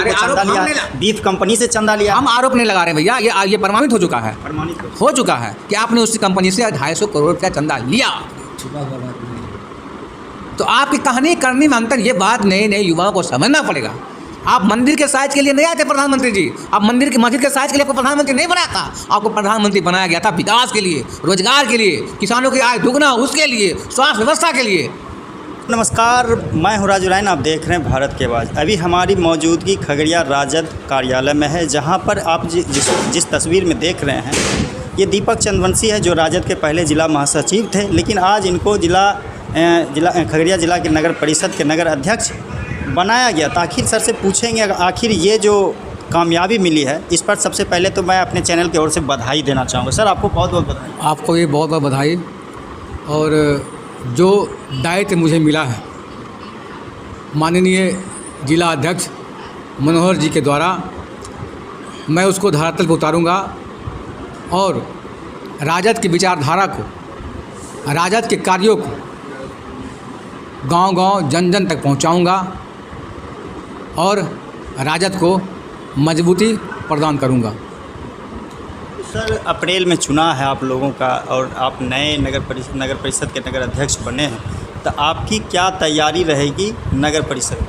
रहे, चंदा आरोप हम लिया, बीफ कंपनी से चंदा लिया। हम आरोप नहीं लगा रहे भैया, ये प्रमाणित हो चुका है, प्रमाणित हो चुका है कि आपने उसी कंपनी से 250 करोड़ का चंदा लिया। तो आपकी कहानी करने में अंतर, ये बात नए नए युवाओं को समझना पड़ेगा। आप मंदिर के साइज के लिए नहीं आए थे प्रधानमंत्री जी, आप मंदिर की मस्जिद के साइज के लिए आपको प्रधानमंत्री नहीं बनाया था। आपको प्रधानमंत्री बनाया गया था विकास के लिए, रोजगार के लिए, किसानों की आय दुगना उसके लिए, स्वास्थ्य व्यवस्था के लिए। नमस्कार, मैं हूं राजू रायन, आप देख रहे हैं भारत की आवाज़। अभी हमारी मौजूदगी खगड़िया राजद कार्यालय में है, जहां पर आप जिस तस्वीर में देख रहे हैं, ये दीपक चंद्रवंशी है जो राजद के पहले ज़िला महासचिव थे, लेकिन आज इनको खगड़िया जिला के नगर परिषद के नगर अध्यक्ष बनाया गया। तो आखिर सर से पूछेंगे, आखिर ये जो कामयाबी मिली है इस पर सबसे पहले तो मैं अपने चैनल की ओर से बधाई देना चाहूँगा। सर आपको बहुत बहुत बधाई। आपको ये बहुत बहुत बधाई। और जो दायित्व मुझे मिला है माननीय जिला अध्यक्ष मनोहर जी के द्वारा, मैं उसको धरातल पर उतारूँगा और राजद की विचारधारा को, राजद के कार्यों को गांव-गांव जन जन तक पहुंचाऊंगा और राजद को मजबूती प्रदान करूंगा। सर अप्रैल में चुनाव है आप लोगों का और आप नए नगर परिषद के नगर अध्यक्ष बने हैं, तो आपकी क्या तैयारी रहेगी नगर परिषद?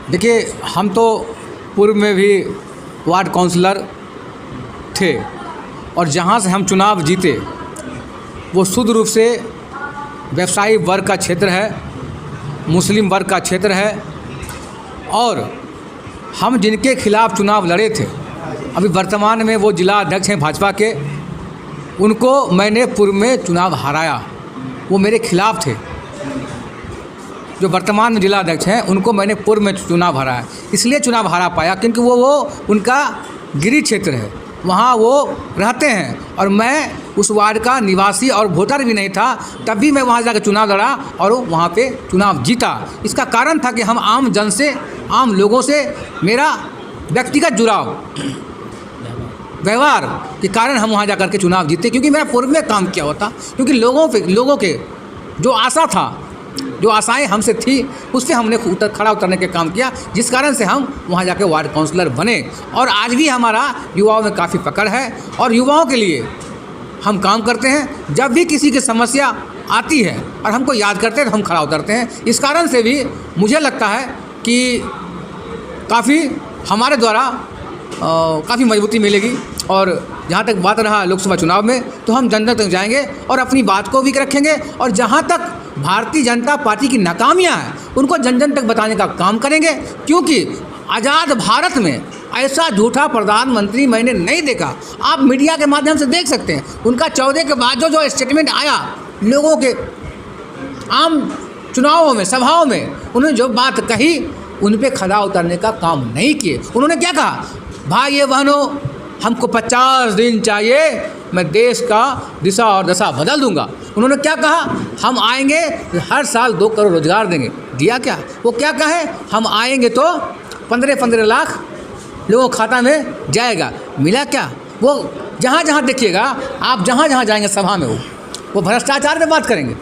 देखिए, हम तो पूर्व में भी वार्ड काउंसलर थे और जहां से हम चुनाव जीते वो शुद्ध रूप से व्यवसायी वर्ग का क्षेत्र है, मुस्लिम वर्ग का क्षेत्र है। और हम जिनके खिलाफ चुनाव लड़े थे, अभी वर्तमान में वो जिला अध्यक्ष हैं भाजपा के, उनको मैंने पूर्व में चुनाव हराया। वो मेरे खिलाफ थे। जो वर्तमान में जिला अध्यक्ष हैं उनको मैंने पूर्व में चुनाव हराया, इसलिए चुनाव हरा पाया क्योंकि वो उनका गिरी क्षेत्र है, वहाँ वो रहते हैं और मैं उस वार्ड का निवासी और वोटर भी नहीं था, तब भी मैं वहाँ जाकर चुनाव लड़ा और वहाँ पे चुनाव जीता। इसका कारण था कि हम आम जन से, आम लोगों से मेरा व्यक्तिगत जुड़ाव, व्यवहार के कारण हम वहाँ जाकर के चुनाव जीते, क्योंकि मेरा पूर्व में काम किया हुआ था। क्योंकि लोगों के जो आशा था, जो आशाएं हमसे थी, उस पर हमने खड़ा उतरने के काम किया, जिस कारण से हम वहाँ जाके वार्ड काउंसलर बने। और आज भी हमारा युवाओं में काफ़ी पकड़ है और युवाओं के लिए हम काम करते हैं। जब भी किसी की समस्या आती है और हमको याद करते हैं तो हम खड़ा उतरते हैं। इस कारण से भी मुझे लगता है कि काफ़ी हमारे द्वारा काफ़ी मजबूती मिलेगी। और जहाँ तक बात रहा लोकसभा चुनाव में, तो हम जन जन तक जाएंगे और अपनी बात को भी रखेंगे और जहाँ तक भारतीय जनता पार्टी की नाकामियाँ हैं उनको जन जन तक बताने का काम करेंगे। क्योंकि आज़ाद भारत में ऐसा झूठा प्रधानमंत्री मैंने नहीं देखा। आप मीडिया के माध्यम से देख सकते हैं, उनका 14 के बाद जो स्टेटमेंट आया, लोगों के आम चुनावों में, सभाओं में उन्होंने जो बात कही, उन पे खड़ा उतरने का काम नहीं किए। उन्होंने क्या कहा, भाई बहनों हमको 50 दिन चाहिए, मैं देश का दिशा और दशा बदल दूंगा। उन्होंने क्या कहा, हम आएंगे हर साल 2 करोड़ रोजगार देंगे। दिया क्या? वो क्या कहे, हम आएंगे तो 15-15 लाख लोगों के खाता में जाएगा। मिला क्या? वो जहाँ जहाँ देखिएगा आप, जहाँ जहाँ जाएंगे सभा में वो भ्रष्टाचार पे बात करेंगे।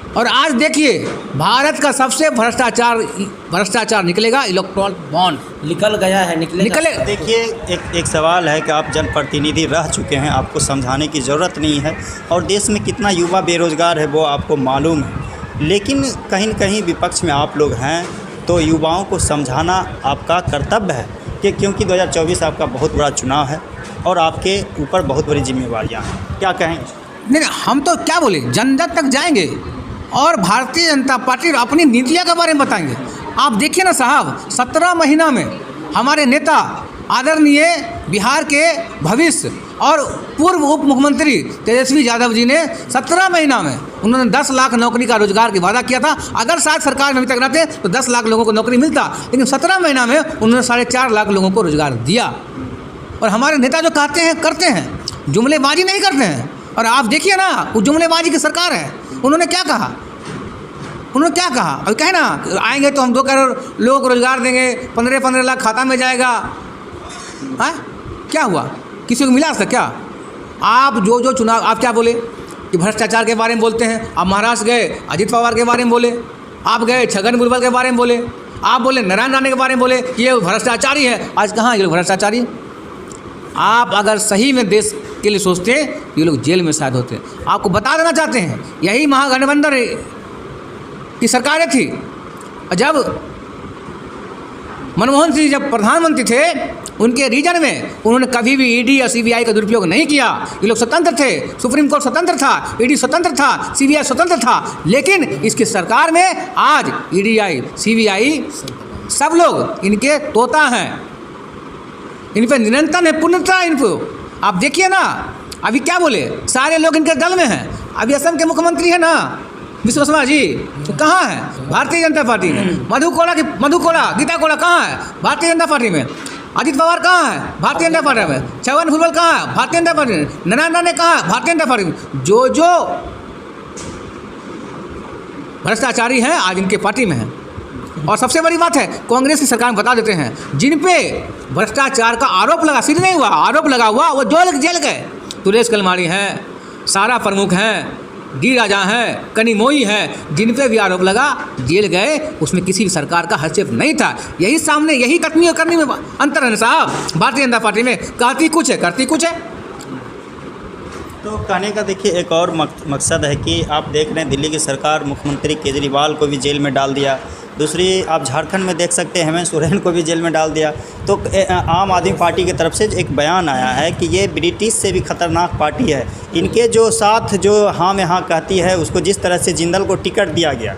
और आज देखिए भारत का सबसे भ्रष्टाचार निकलेगा इलेक्ट्रॉल बॉन्ड। निकल गया है, निकले। देखिए एक सवाल है कि आप जनप्रतिनिधि रह चुके हैं, आपको समझाने की ज़रूरत नहीं है और देश में कितना युवा बेरोज़गार है वो आपको मालूम है। लेकिन कहीं न कहीं विपक्ष में आप लोग हैं, तो युवाओं को समझाना आपका कर्तव्य है कि क्योंकि 2024 आपका बहुत बड़ा चुनाव है और आपके ऊपर बहुत बड़ी जिम्मेवारियाँ हैं। क्या कहेंगे? नहीं, हम तो क्या बोले, जन जन तक जाएंगे और भारतीय जनता पार्टी अपनी नीतियों के बारे में बताएंगे। आप देखिए ना साहब, 17 महीना में हमारे नेता आदरणीय बिहार के भविष्य और पूर्व उप मुख्यमंत्री तेजस्वी यादव जी ने 17 महीना में उन्होंने 10 लाख नौकरी का रोजगार की वादा किया था। अगर शायद सरकार में अभी तक रहते तो 10 लाख लोगों को नौकरी मिलता, लेकिन 17 महीना में उन्होंने 4.5 लाख लोगों को रोजगार दिया। और हमारे नेता जो कहते हैं करते हैं, जुमलेबाजी नहीं करते हैं। और आप देखिए ना, वो जुमलेबाजी की सरकार है। उन्होंने क्या कहा, अभी कहे ना आएंगे तो हम 2 करोड़ लोगों को रोजगार देंगे, 15-15 लाख खाता में जाएगा। हाँ, क्या हुआ? किसी को मिला था क्या? आप जो चुनाव, आप क्या बोले कि भ्रष्टाचार के बारे में बोलते हैं। आप महाराष्ट्र गए, अजित पवार के बारे में बोले, आप गए छगन भुजबल के बारे में बोले, आप बोले नारायण राणे के बारे में बोले कि ये भ्रष्टाचारी है, आज कहाँ ये लोग भ्रष्टाचारी? आप अगर सही में देश के लिए सोचते ये लोग जेल में शायद होते। आपको बता देना चाहते हैं यही महागठबंधन की सरकारें थी। जब मनमोहन सिंह जब प्रधानमंत्री थे उनके रीजन में उन्होंने कभी भी ईडी या सीबीआई का दुरुपयोग नहीं किया। ये लोग स्वतंत्र थे, सुप्रीम कोर्ट स्वतंत्र था, ईडी स्वतंत्र था, सीबीआई स्वतंत्र था। लेकिन इसकी सरकार में आज ईडी सीबीआई सब लोग इनके तोता हैं, इन पर निरंतर है पूर्णता इनको। आप देखिए ना अभी क्या बोले, सारे लोग इनके दल में हैं। अभी असम के मुख्यमंत्री है ना विश्व शर्मा जी, तो कहाँ है? भारतीय जनता पार्टी में। मधु कोड़ा गीता कोड़ा कहाँ है? भारतीय जनता पार्टी में। अजित पवार कहाँ है? भारतीय जनता पार्टी में। छगन भुजबल कहाँ है? भारतीय जनता पार्टी में। नारायण राणे कहाँ है? भारतीय जनता पार्टी में। जो भ्रष्टाचारी हैं आज इनके पार्टी में हैं। और सबसे बड़ी बात है कांग्रेस की सरकार में बता देते हैं जिन पे भ्रष्टाचार का आरोप लगा, सिद्ध नहीं हुआ, आरोप लगा हुआ, वो जेल गए। सुरेश कलमाड़ी हैं, सारा प्रमुख हैं, डी राजा हैं, कनिमोई हैं, जिन पे भी आरोप लगा जेल गए। उसमें किसी भी सरकार का हस्तक्षेप नहीं था। यही सामने यही कथनी और करनी में अंतर है साहब। भारतीय जनता पार्टी में कहती कुछ है, करती कुछ है। तो कहने का देखिए एक और मकसद है कि आप देख रहे हैं दिल्ली की सरकार मुख्यमंत्री केजरीवाल को भी जेल में डाल दिया। दूसरी आप झारखंड में देख सकते हैं हेमंत सोरेन को भी जेल में डाल दिया। तो आम आदमी पार्टी की तरफ से एक बयान आया है कि ये ब्रिटिश से भी खतरनाक पार्टी है। इनके जो साथ जो हाँ में हाँ कहती है उसको जिस तरह से जिंदल को टिकट दिया गया,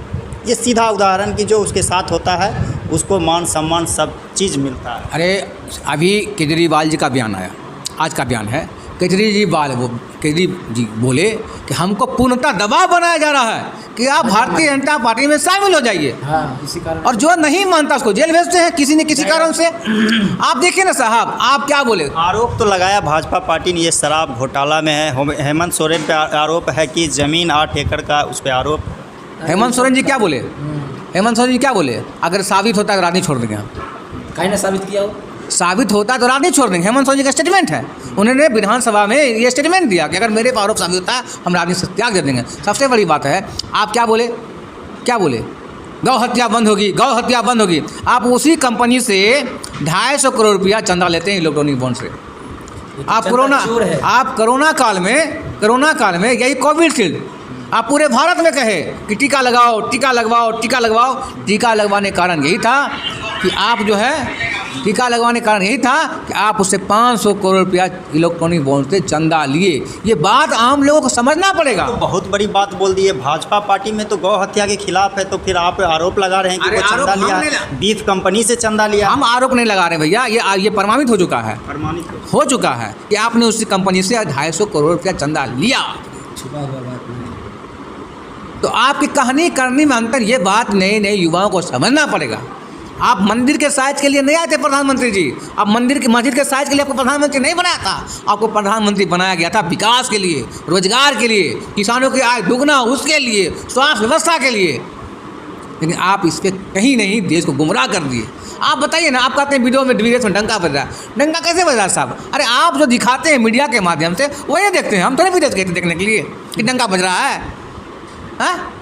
ये सीधा उदाहरण कि जो उसके साथ होता है उसको मान सम्मान सब चीज़ मिलता है। अरे अभी केजरीवाल जी का बयान आया, आज का बयान है। केजरी जी बोले कि हमको पूर्णतः दबाव बनाया जा रहा है कि आप भारतीय जनता पार्टी में शामिल हो जाइए। हाँ, इसी कारण। और जो नहीं मानता उसको जेल भेजते हैं किसी न किसी कारण से। आप देखिए ना साहब, आप क्या बोले? आरोप तो लगाया भाजपा पार्टी ने ये शराब घोटाला में है। हेमंत सोरेन पे आरोप है कि ज़मीन 8 एकड़ का उस पर आरोप। हेमंत सोरेन जी क्या बोले? हेमंत सोरेन जी क्या बोले? अगर साबित होता है तो राजनीति छोड़ देंगे हम। कहीं ना साबित किया हो, साबित होता है तो राजनीति छोड़ देंगे। हेमंत सोरेन जी का स्टेटमेंट है, उन्होंने विधानसभा में ये स्टेटमेंट दिया कि अगर मेरे पर आरोप साबित होता है हम राजनीति से त्याग दे देंगे। सबसे बड़ी बात है, आप क्या बोले? गौ हत्या बंद होगी, गौ हत्या बंद होगी। आप उसी कंपनी से 250 करोड़ रुपया चंदा लेते हैं इलेक्ट्रॉनिक बॉन्ड से। आप कोरोना काल में यही कोविशील्ड आप पूरे भारत में कहे कि टीका लगाओ, टीका लगवाओ, टीका लगवाओ। टीका लगवाने का कारण यही था कि आप जो है टीका लगवाने का कारण यही था कि आप उससे 500 करोड़ रुपया इलेक्ट्रॉनिक बॉन्ड से चंदा लिए। ये बात आम लोगों को समझना पड़ेगा। तो बहुत बड़ी बात बोल दी है। भाजपा पार्टी में तो गौ हत्या के खिलाफ है, तो फिर आप आरोप लगा रहे हैं कि वो चंदा लिया, बीफ कंपनी से चंदा लिया। हम आरोप नहीं लगा रहे भैया, ये प्रमाणित हो चुका है, हो चुका है कि आपने उसी कंपनी से 250 करोड़ रुपया चंदा लिया। छुपा हुआ बात नहीं। तो आपकी कहानी करने में अंतर, ये बात नए युवाओं को समझना पड़ेगा। आप मंदिर के साइज के लिए नहीं आए थे प्रधानमंत्री जी। आप मस्जिद के साइज के लिए आपको प्रधानमंत्री नहीं बनाया था। आपको प्रधानमंत्री बनाया गया था विकास के लिए, रोजगार के लिए, किसानों की आय दुगना उसके लिए, स्वास्थ्य व्यवस्था के लिए। लेकिन आप इस पर कहीं नहीं देश को गुमराह कर दिए। आप बताइए ना, आप कहते हैं वीडियो में विदेश में डंका बज रहा है। डंका कैसे बज रहा है साहब? अरे आप जो दिखाते हैं मीडिया के माध्यम से वही देखते हैं, हम थोड़े विदेश गए थे देखने के लिए कि डंका बज रहा है। हाँ?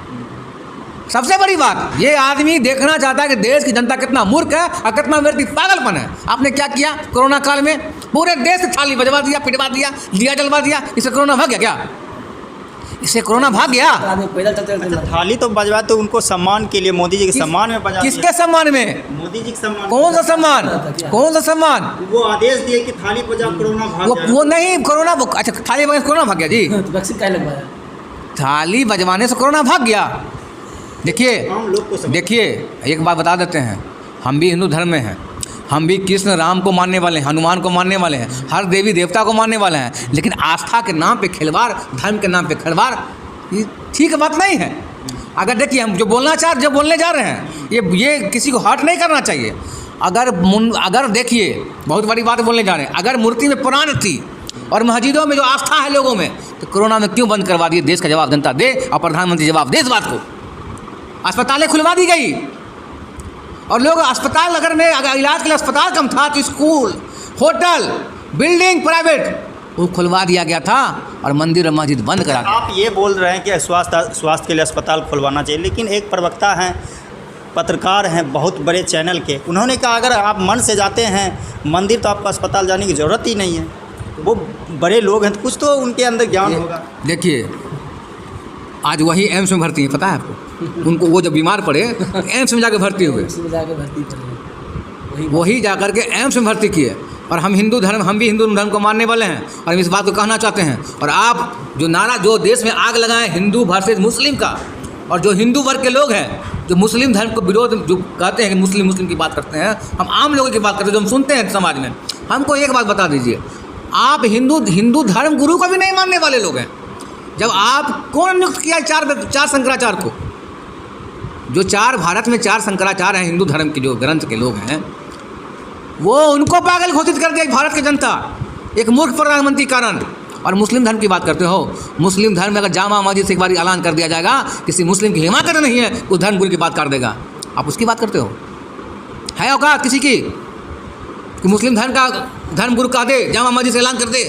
सबसे बड़ी बात, ये आदमी देखना चाहता है कि देश की जनता कितना मूर्ख है और कितना व्यक्ति पागलपन है। आपने क्या किया कोरोना काल में? पूरे देश से थाली बजवा दिया, पिटवा दिया, दिया जलवा दिया। इससे कोरोना भाग गया क्या? इससे कोरोना भाग गया? पैदल चलते थाली तो बजवा तो उनको सम्मान के लिए, मोदी जी के सम्मान में बजा। किसके सम्मान में? मोदी जी के सम्मान। कौन सा सम्मान? कौन सा सम्मान? वो आदेश दिए कि थाली बजा कोरोना भाग जाए। वो नहीं, कोरोना अच्छा थाली बजवाने से कोरोना भाग गया जी? वैक्सीन क्या लगवाया? थाली बजवाने से कोरोना भाग गया। देखिए एक बात बता देते हैं, हम भी हिंदू धर्म में हैं, हम भी कृष्ण राम को मानने वाले हैं, हनुमान को मानने वाले हैं, हर देवी देवता को मानने वाले हैं। लेकिन आस्था के नाम पे खिलवाड़, धर्म के नाम पे खिलवाड़, ये ठीक बात नहीं है। अगर देखिए हम जो बोलने जा रहे हैं ये किसी को हर्ट नहीं करना चाहिए। अगर देखिए बहुत बड़ी बात बोलने जा रहे हैं, अगर मूर्ति में पुराण थी और मस्जिदों में जो आस्था है लोगों में, तो कोरोना में क्यों बंद करवा दिए? देश का जवाब जनता दे और प्रधानमंत्री जवाब दे इस बात को। अस्पतालें खुलवा दी गई और लोग अस्पताल अगर इलाज के लिए अस्पताल कम था तो स्कूल, होटल, बिल्डिंग प्राइवेट वो खुलवा दिया गया था और मंदिर और मस्जिद बंद करा दिया। आप ये बोल रहे हैं कि स्वास्थ्य के लिए अस्पताल खुलवाना चाहिए, लेकिन एक प्रवक्ता हैं पत्रकार हैं बहुत बड़े चैनल के, उन्होंने कहा अगर आप मन से जाते हैं मंदिर तो आपको अस्पताल जाने की ज़रूरत ही नहीं है। वो बड़े लोग हैं तो कुछ तो उनके अंदर ज्ञान होगा। देखिए आज वही एम्स में भर्ती है, पता है आपको? उनको वो जब बीमार पड़े एम्स में जाके भर्ती हुए, उसमें जाके भर्ती कर वही जा कर के एम्स में भर्ती किए। और हम भी हिंदू धर्म को मानने वाले हैं और हम इस बात को कहना चाहते हैं। और आप जो नारा जो देश में आग लगाएं हिंदू वर्सेस मुस्लिम का, और जो हिंदू वर्ग के लोग हैं जो मुस्लिम धर्म को विरोध जो कहते हैं कि मुस्लिम की बात करते हैं, हम आम लोगों की बात करते हैं जो हम सुनते हैं समाज में, हमको एक बात बता दीजिए, आप हिंदू धर्म गुरु को भी नहीं मानने वाले लोग हैं। जब आप कौन नियुक्त किया चार शंकराचार्य को? जो चार भारत में चार शंकराचार्य हैं हिंदू धर्म के जो ग्रंथ के लोग हैं, वो उनको पागल घोषित कर दिया भारत की जनता, एक मूर्ख प्रधानमंत्री कारण। और मुस्लिम धर्म की बात करते हो, मुस्लिम धर्म में अगर जामा मस्जिद से एक बार ऐलान कर दिया जाएगा किसी मुस्लिम की हिमाकत नहीं है, उस धर्म गुरु की बात कर देगा, आप उसकी बात करते हो? है औकात किसी की कि मुस्लिम धर्म गुरु कह दे, जामा मस्जिद से ऐलान कर दे,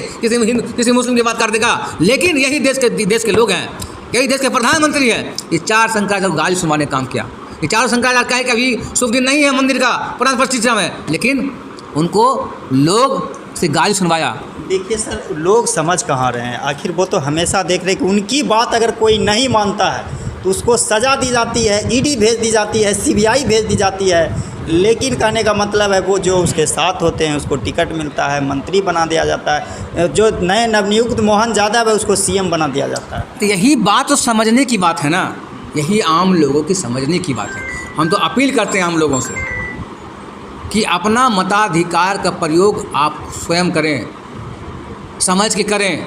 किसी मुस्लिम की बात कर देगा? लेकिन यही देश के लोग हैं, यही देश के प्रधानमंत्री हैं, ये चार शंकराचार्य को गाली सुनवाने काम किया। ये चारों शंकराचार्य कहे कि अभी शुभ दिन नहीं है मंदिर का प्राण प्रतिष्ठा में, लेकिन उनको लोग से गाली सुनवाया। देखिए सर, लोग समझ कहाँ रहे हैं, आखिर वो तो हमेशा देख रहे हैं कि उनकी बात अगर कोई नहीं मानता है तो उसको सज़ा दी जाती है, ईडी भेज दी जाती है, सीबीआई भेज दी जाती है। लेकिन कहने का मतलब है वो जो उसके साथ होते हैं उसको टिकट मिलता है, मंत्री बना दिया जाता है, जो नए नवनियुक्त मोहन यादव है उसको सीएम बना दिया जाता है। तो यही बात तो समझने की बात है ना, यही आम लोगों की समझने की बात है। हम तो अपील करते हैं आम लोगों से कि अपना मताधिकार का प्रयोग आप स्वयं करें, समझ के करें।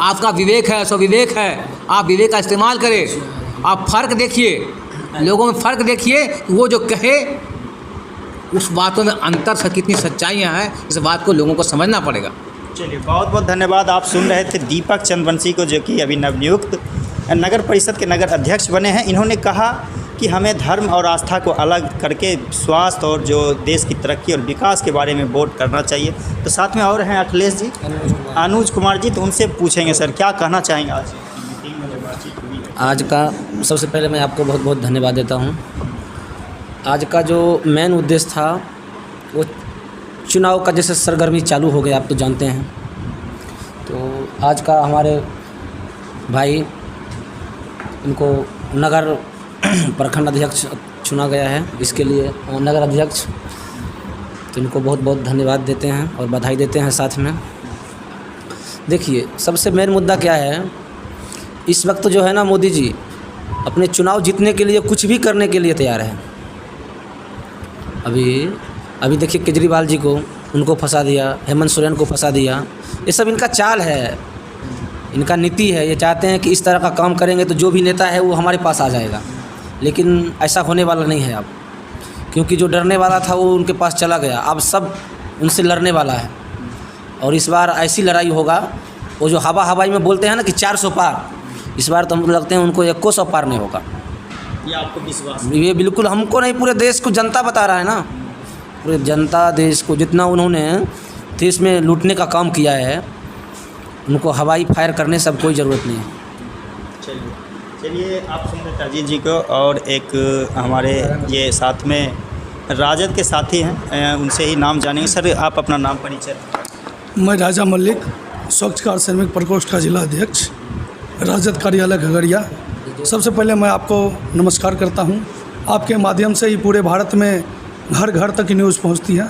आपका विवेक है, स्वविवेक है, आप विवेक का इस्तेमाल करें। आप फ़र्क देखिए, लोगों में फ़र्क देखिए, वो जो कहे उस बातों में अंतर से कितनी सच्चाइयाँ हैं, इस बात को लोगों को समझना पड़ेगा। चलिए, बहुत बहुत धन्यवाद। आप सुन रहे थे दीपक चंद्रवंशी को, जो कि अभी नवनियुक्त नगर परिषद के नगर अध्यक्ष बने हैं। इन्होंने कहा कि हमें धर्म और आस्था को अलग करके स्वास्थ्य और जो देश की तरक्की और विकास के बारे में वोट करना चाहिए। तो साथ में और हैं अखिलेश जी, अनुज कुमार जी, तो उनसे पूछेंगे सर क्या कहना चाहेंगे आज मीटिंग में जो बातचीत हुई है। आज का सबसे पहले मैं आपको बहुत बहुत धन्यवाद देता हूँ। आज का जो मेन उद्देश्य था वो चुनाव का जैसे सरगर्मी चालू हो गया, आप तो जानते हैं। तो आज का हमारे भाई इनको नगर प्रखंड अध्यक्ष चुना गया है, इसके लिए नगर अध्यक्ष, तो इनको बहुत बहुत धन्यवाद देते हैं और बधाई देते हैं। साथ में देखिए सबसे मेन मुद्दा क्या है, इस वक्त जो है ना मोदी जी अपने चुनाव जीतने के लिए कुछ भी करने के लिए तैयार है। अभी देखिए केजरीवाल जी को उनको फंसा दिया, हेमंत सोरेन को फंसा दिया, ये सब इनका चाल है, इनका नीति है। ये चाहते हैं कि इस तरह का काम करेंगे तो जो भी नेता है वो हमारे पास आ जाएगा, लेकिन ऐसा होने वाला नहीं है अब, क्योंकि जो डरने वाला था वो उनके पास चला गया, अब सब उनसे लड़ने वाला है। और इस बार ऐसी लड़ाई होगा, वो जो हवाई में बोलते हैं ना कि 400 पार, इस बार तो हमको लगते हैं उनको 100 पार नहीं होगा। ये आपको विश्वास? ये बिल्कुल हमको नहीं, पूरे देश को जनता बता रहा है ना, पूरे जनता देश को जितना उन्होंने देश में लूटने का काम किया है, उनको हवाई फायर करने सब कोई ज़रूरत नहीं है। चलिए आप सुन रहे अजीत जी को, और एक हमारे ये साथ में राजद के साथी हैं, उनसे ही नाम जानेंगे। सर आप अपना नाम परिचय। मैं राजा मल्लिक, स्वच्छ कार्य श्रमिक प्रकोष्ठ का जिला अध्यक्ष, राजद कार्यालय खगड़िया। सबसे पहले मैं आपको नमस्कार करता हूं। आपके माध्यम से ही पूरे भारत में घर घर तक न्यूज़ पहुंचती है।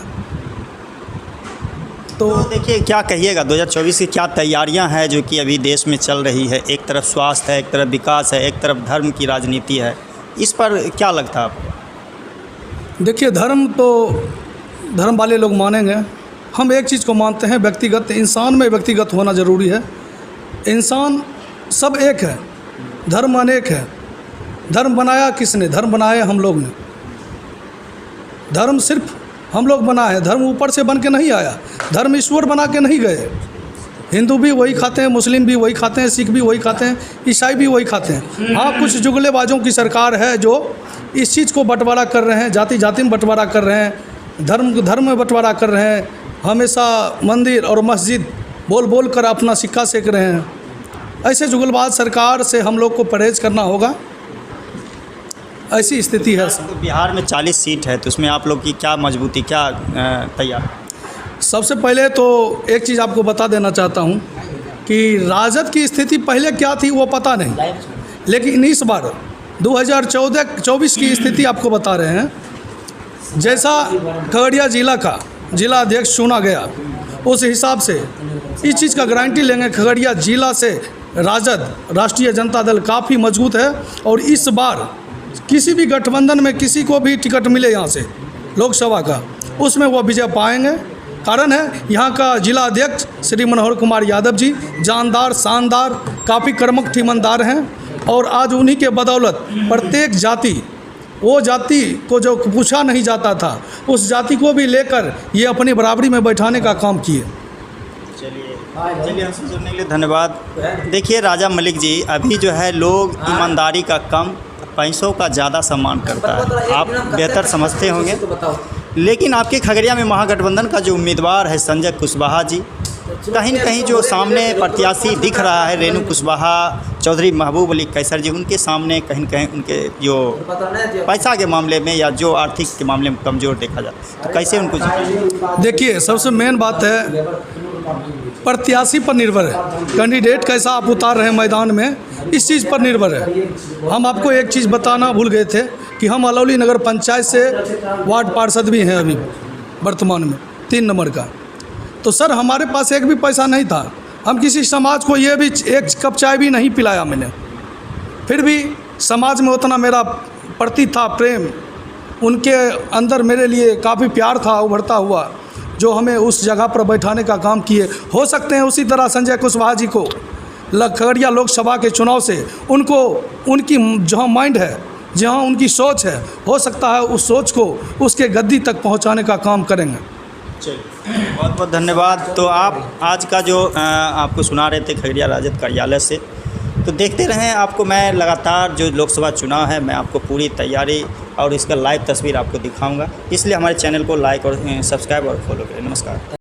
तो देखिए क्या कहिएगा 2024 की क्या तैयारियां हैं जो कि अभी देश में चल रही है? एक तरफ स्वास्थ्य है, एक तरफ विकास है, एक तरफ धर्म की राजनीति है, इस पर क्या लगता है आपको? देखिए धर्म तो धर्म वाले लोग मानेंगे, हम एक चीज़ को मानते हैं, व्यक्तिगत इंसान में व्यक्तिगत होना ज़रूरी है। इंसान सब एक है, धर्म अनेक है। धर्म बनाया किसने? धर्म बनाया हम लोग ने। धर्म सिर्फ हम लोग बना है, धर्म ऊपर से बन के नहीं आया, धर्म ईश्वर बना के नहीं गए। हिंदू भी वही खाते हैं, मुस्लिम भी वही खाते हैं, सिख भी वही खाते हैं, ईसाई भी वही खाते हैं। हाँ, कुछ जुगलेबाजों की सरकार है जो इस चीज़ को बंटवारा कर रहे हैं, जाति जाति में बंटवारा कर रहे हैं, धर्म में बंटवारा कर रहे हैं, हमेशा मंदिर और मस्जिद बोल बोल कर अपना सिक्का सेक रहे हैं। ऐसे जुगलबाज सरकार से हम लोग को परहेज़ करना होगा। ऐसी स्थिति है। तो बिहार में 40 सीट है, तो उसमें आप लोग की क्या मजबूती, क्या तैयार? सबसे पहले तो एक चीज़ आपको बता देना चाहता हूँ कि राजद की स्थिति पहले क्या थी वो पता नहीं, लेकिन इस बार 2024 की स्थिति आपको बता रहे हैं। जैसा खगड़िया जिला का जिला अध्यक्ष चुना गया, उस हिसाब से इस चीज़ का गारंटी लेंगे, खगड़िया जिला से राजद राष्ट्रीय जनता दल काफ़ी मजबूत है और इस बार किसी भी गठबंधन में किसी को भी टिकट मिले यहाँ से लोकसभा का, उसमें वो विजय पाएंगे। कारण है यहाँ का जिला अध्यक्ष श्री मनोहर कुमार यादव जी जानदार, शानदार, काफ़ी कर्मठ ईमानदार हैं और आज उन्हीं के बदौलत प्रत्येक जाति, वो जाति को जो पूछा नहीं जाता था, उस जाति को भी लेकर ये अपनी बराबरी में बैठाने का काम किए। चलिए हमसे जुड़ने के लिए धन्यवाद। देखिए राजा मलिक जी, अभी जो है लोग ईमानदारी का कम, पैसों का ज़्यादा सम्मान करता है, आप बेहतर समझते होंगे। लेकिन आपके खगड़िया में महागठबंधन का जो उम्मीदवार है संजय कुशवाहा जी, कहीं न कहीं जो सामने प्रत्याशी दिख रहा है रेणु कुशवाहा, चौधरी महबूब अली कैसर जी, उनके सामने कहीं न कहीं उनके जो पैसा के मामले में या जो आर्थिक के मामले में कमज़ोर देखा जाता है, तो कैसे उनको जीतेंगे? देखिए सबसे मेन बात है प्रत्याशी पर निर्भर है, कैंडिडेट कैसा आप उतार रहे हैं मैदान में, इस चीज़ पर निर्भर है। हम आपको एक चीज़ बताना भूल गए थे कि हम अलौली नगर पंचायत से वार्ड पार्षद भी हैं अभी वर्तमान में 3 नंबर का। तो सर हमारे पास एक भी पैसा नहीं था, हम किसी समाज को ये भी एक कप चाय भी नहीं पिलाया मैंने, फिर भी समाज में उतना मेरा प्रति था प्रेम, उनके अंदर मेरे लिए काफ़ी प्यार था उभरता हुआ, जो हमें उस जगह पर बैठाने का काम किए। हो सकते हैं उसी तरह संजय कुशवाहा जी को खगड़िया लोकसभा के चुनाव से उनको उनकी जहाँ माइंड है, जहाँ उनकी सोच है, हो सकता है उस सोच को उसके गद्दी तक पहुँचाने का काम करेंगे। चलिए बहुत बहुत धन्यवाद। तो आप आज का जो आपको सुना रहे थे खगड़िया राजद कार्यालय से, तो देखते रहें, आपको मैं लगातार जो लोकसभा चुनाव है मैं आपको पूरी तैयारी और इसका लाइव तस्वीर आपको दिखाऊंगा, इसलिए हमारे चैनल को लाइक और सब्सक्राइब और फॉलो करें। नमस्कार।